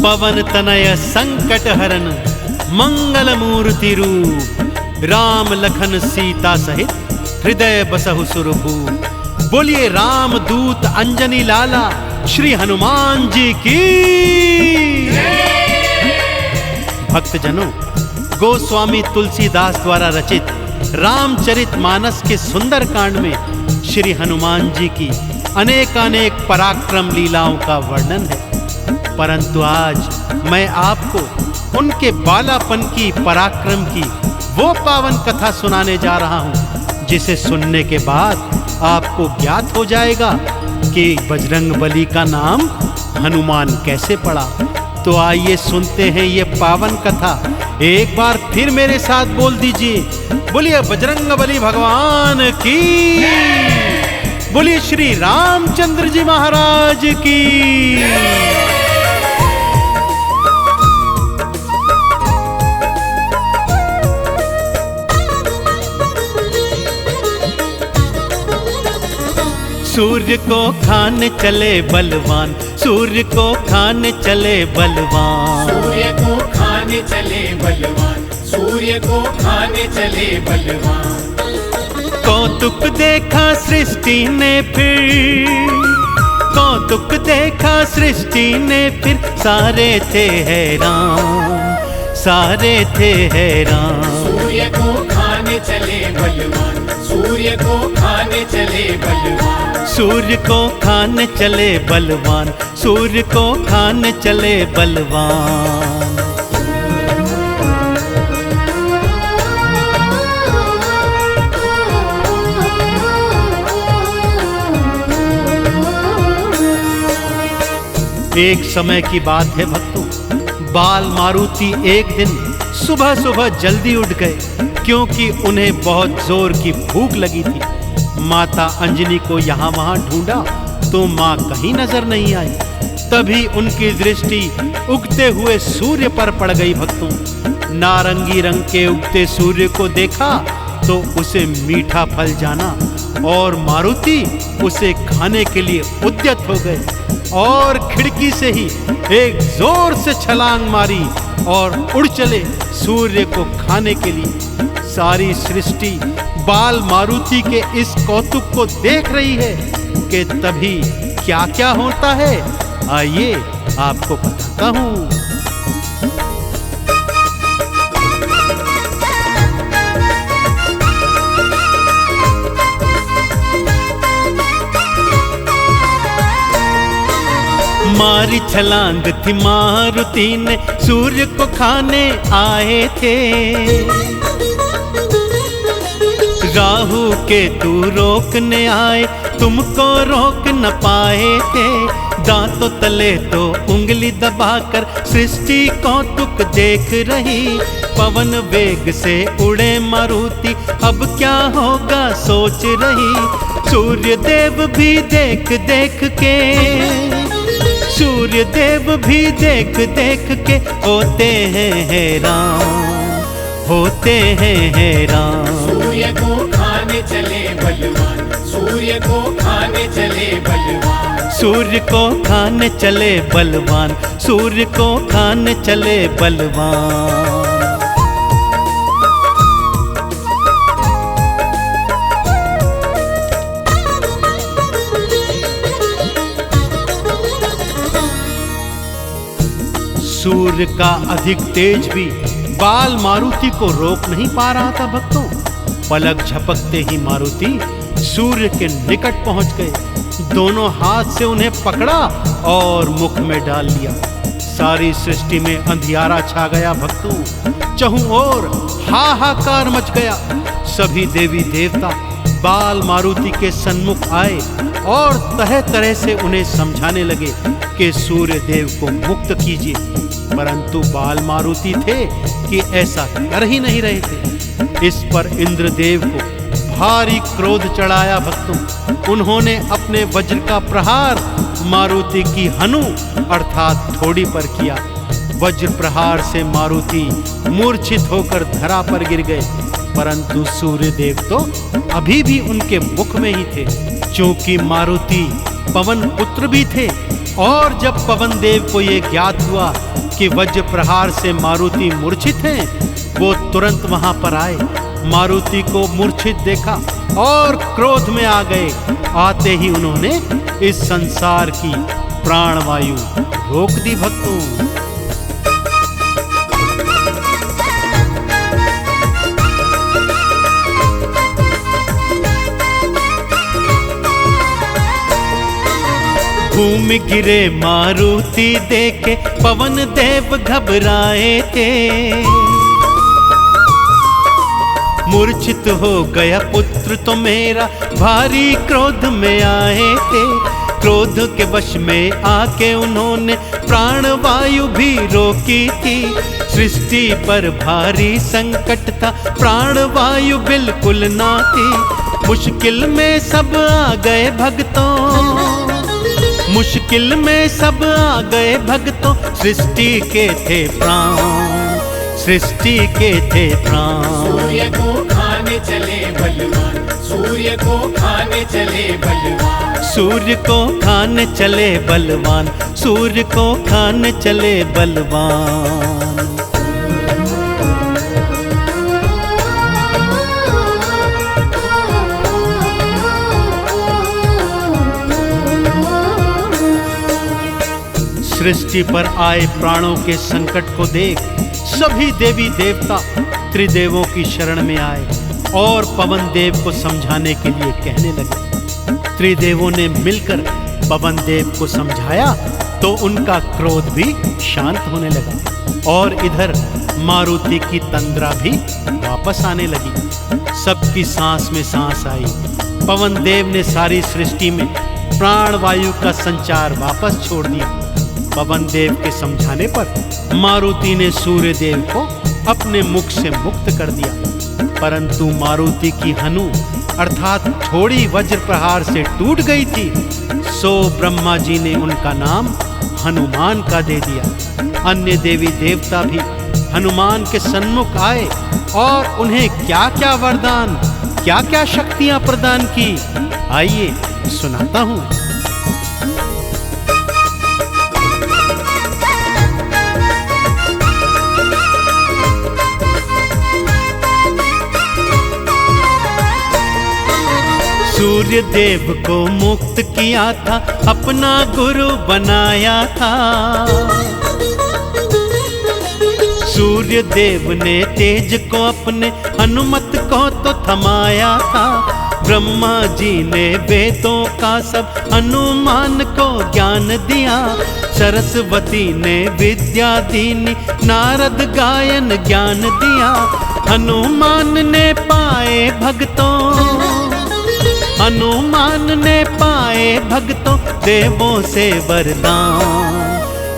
पवन तनय संकट हरन मंगल मूर्ति रूप, राम लखन सीता सहित हृदय बसहु सुरभूप। बोलिए राम दूत अंजनी लाला श्री हनुमान जी की। भक्तजनों, गोस्वामी तुलसीदास द्वारा रचित रामचरितमानस के सुंदर कांड में श्री हनुमान जी की अनेकानेक पराक्रम लीलाओं का वर्णन है, परंतु आज मैं आपको उनके बालापन की, पराक्रम की वो पावन कथा सुनाने जा रहा हूं, जिसे सुनने के बाद आपको ज्ञात हो जाएगा कि बजरंगबली का नाम हनुमान कैसे पड़ा। तो आइए सुनते हैं ये पावन कथा। एक बार फिर मेरे साथ बोल दीजिए, बोलिए बजरंगबली भगवान की, बोलिए श्री रामचंद्र जी महाराज की। सूर्य को खाने चले बलवान, सूर्य को खाने चले बलवान, सूर्य को खाने चले बलवान, सूर्य को खाने चले बलवान। कौतुक देखा सृष्टि ने फिर, कौतुक देखा सृष्टि ने फिर, सारे थे हैरान, सारे थे हैरान। सूर्य को खाने चले बलवान, सूर्य को खाने चले बलवान, सूर्य को खाने चले बलवान, सूर्य को खाने चले बलवान। एक समय की बात है भक्तों, बाल मारुति एक दिन सुबह सुबह जल्दी उठ गए, क्योंकि उन्हें बहुत जोर की भूख लगी थी। माता अंजनी को यहाँ वहाँ ढूंढा तो माँ कहीं नजर नहीं आई। तभी उनकी दृष्टि उगते हुए सूर्य पर पड़ गई। भक्तों, नारंगी रंग के उगते सूर्य को देखा तो उसे मीठा फल जाना और मारुति उसे खाने के लिए उद्यत हो गए और खिड़की से ही एक जोर से छलांग मारी और उड़ चले सूर्य को खाने के लिए। सारी सृष्टि बाल मारुति के इस कौतुक को देख रही है कि तभी क्या क्या होता है, आइए आपको बताता हूं। मारी छलांग थी मारुति ने, सूर्य को खाने आए थे। राहु के तू रोकने आए, तुमको रोक न पाए थे। दांतों तले तो उंगली दबाकर सृष्टि कौतुक देख रही। पवन वेग से उड़े मारुति, अब क्या होगा सोच रही। सूर्य देव भी देख देख के, सूर्य देव भी देख देख के होते हैं हैरान, होते हैं हैरान। सूर्य को खाने चले बलवान, सूर्य को खाने चले बलवान, सूर्य को खाने चले बलवान, सूर्य को खाने चले बलवान। सूर्य का अधिक तेज भी बाल मारुति को रोक नहीं पा रहा था। भक्तों, पलक झपकते ही मारुति सूर्य के निकट पहुंच गए। दोनों हाथ से उन्हें पकड़ा और मुख में डाल लिया। सारी सृष्टि में अंधियारा छा गया। भक्तों, चहुं ओर हाहाकार मच गया। सभी देवी देवता बाल मारुति के सन्मुख आए और तरह तरह से उन्हें समझाने लगे कि सूर्य देव को मुक्त कीजिए, परंतु बाल मारुति थे कि ऐसा कर ही नहीं रहे थे। इस पर इंद्रदेव को भारी क्रोध चढ़ाया। भक्तों, उन्होंने अपने वज्र का प्रहार मारुति की हनु अर्थात ठोड़ी पर किया। वज्र प्रहार से मारुति मूर्छित होकर धरा पर गिर गए, परंतु सूर्यदेव तो अभी भी उनके मुख में ही थे। चूंकि मारुति पवन पुत्र भी थे और जब पवन देव को ये ज्ञात हुआ कि वज्र प्रहार से मारुति मूर्छित हैं, वो तुरंत वहां पर आए, मारुति को मूर्छित देखा और क्रोध में आ गए। आते ही उन्होंने इस संसार की प्राणवायु रोक दी। भक्तों, भूमि गिरे मारुति देखे पवन देव घबराए थे। मूर्छित हो गया पुत्र तो मेरा, भारी क्रोध में आए थे। क्रोध के वश में आके उन्होंने प्राणवायु भी रोकी थी। सृष्टि पर भारी संकट था, प्राणवायु बिल्कुल ना थी। मुश्किल में सब आ गए भक्तों, मुश्किल में सब आ गए भक्तों। सृष्टि के थे प्राण, सृष्टि के थे प्राण। सूर्य को खाने चले बलवान, सूर्य को खाने चले बलवान, सूर्य को खाने चले बलवान, सूर्य को खाने चले बलवान। सृष्टि पर आए प्राणों के संकट को देख सभी देवी देवता त्रिदेवों की शरण में आए और पवन देव को समझाने के लिए कहने लगे। त्रिदेवों ने मिलकर पवन देव को समझाया तो उनका क्रोध भी शांत होने लगा और इधर मारुति की तंद्रा भी वापस आने लगी। सबकी सांस में सांस आई। पवन देव ने सारी सृष्टि में प्राणवायु का संचार वापस छोड़ दिया। पवन देव के समझाने पर मारुति ने सूर्य देव को अपने मुख से मुक्त कर दिया, परंतु मारुति की हनु अर्थात थोड़ी वज्र प्रहार से टूट गई थी। सो ब्रह्मा जी ने उनका नाम हनुमान का दे दिया। अन्य देवी देवता भी हनुमान के सन्मुख आए और उन्हें क्या क्या वरदान, क्या क्या शक्तियां प्रदान की, आइए सुनाता हूं। सूर्य देव को मुक्त किया था, अपना गुरु बनाया था। सूर्य देव ने तेज को अपने हनुमत को तो थमाया था। ब्रह्मा जी ने वेदों का सब हनुमान को ज्ञान दिया। सरस्वती ने विद्या दीनी, नारद गायन ज्ञान दिया। हनुमान ने पाए भक्तों, हनुमान ने पाए भक्तों देवों से वरदान,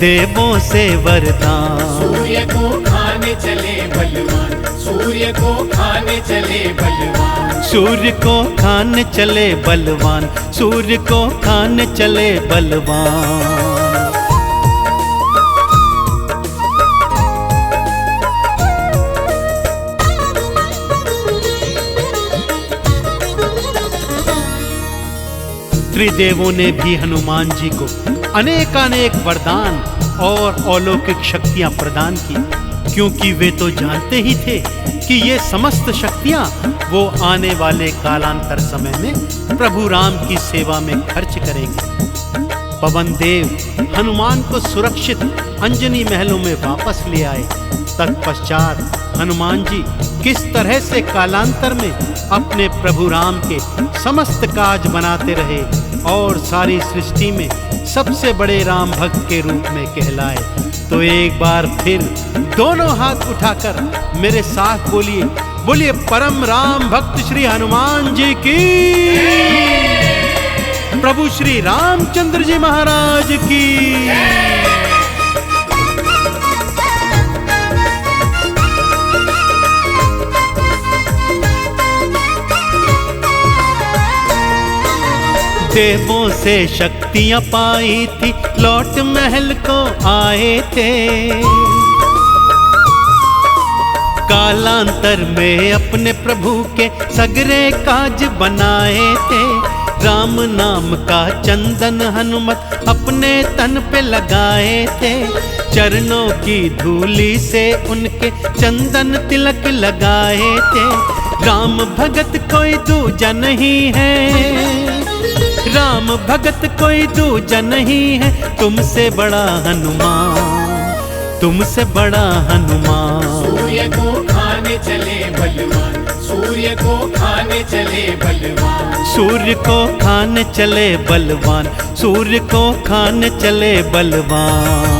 देवों से वरदान। सूर्य को खाने चले बलवान, सूर्य को खाने चले बलवान, सूर्य को खाने चले बलवान, सूर्य को खाने चले बलवान। त्रिदेवों ने भी हनुमान जी को अनेकानेक वरदान और अलौकिक शक्तियां प्रदान की, क्योंकि वे तो जानते ही थे कि ये समस्त शक्तियां वो आने वाले कालांतर समय में प्रभु राम की सेवा में खर्च करेंगे। पवन देव हनुमान को सुरक्षित अंजनी महलों में वापस ले आए। तत्पश्चात हनुमान जी किस तरह से कालांतर में अपने प्रभु राम के समस्त काज बनाते रहे और सारी सृष्टि में सबसे बड़े राम भक्त के रूप में कहलाए, तो एक बार फिर दोनों हाथ उठाकर मेरे साथ बोलिए, बोलिए परम राम भक्त श्री हनुमान जी की, प्रभु श्री रामचंद्र जी महाराज की। देवों से शक्तियां पाई थी, लौट महल को आए थे। कालांतर में अपने प्रभु के सगरे काज बनाए थे। राम नाम का चंदन हनुमत अपने तन पे लगाए थे। चरणों की धूली से उनके चंदन तिलक लगाए थे। राम भगत कोई दूजा नहीं है, राम भगत कोई दूजा नहीं है, तुमसे बड़ा हनुमान, तुमसे बड़ा हनुमान। सूर्य को खाने चले बलवान, सूर्य को खाने चले बलवान, सूर्य को खाने चले बलवान, सूर्य को खाने चले बलवान।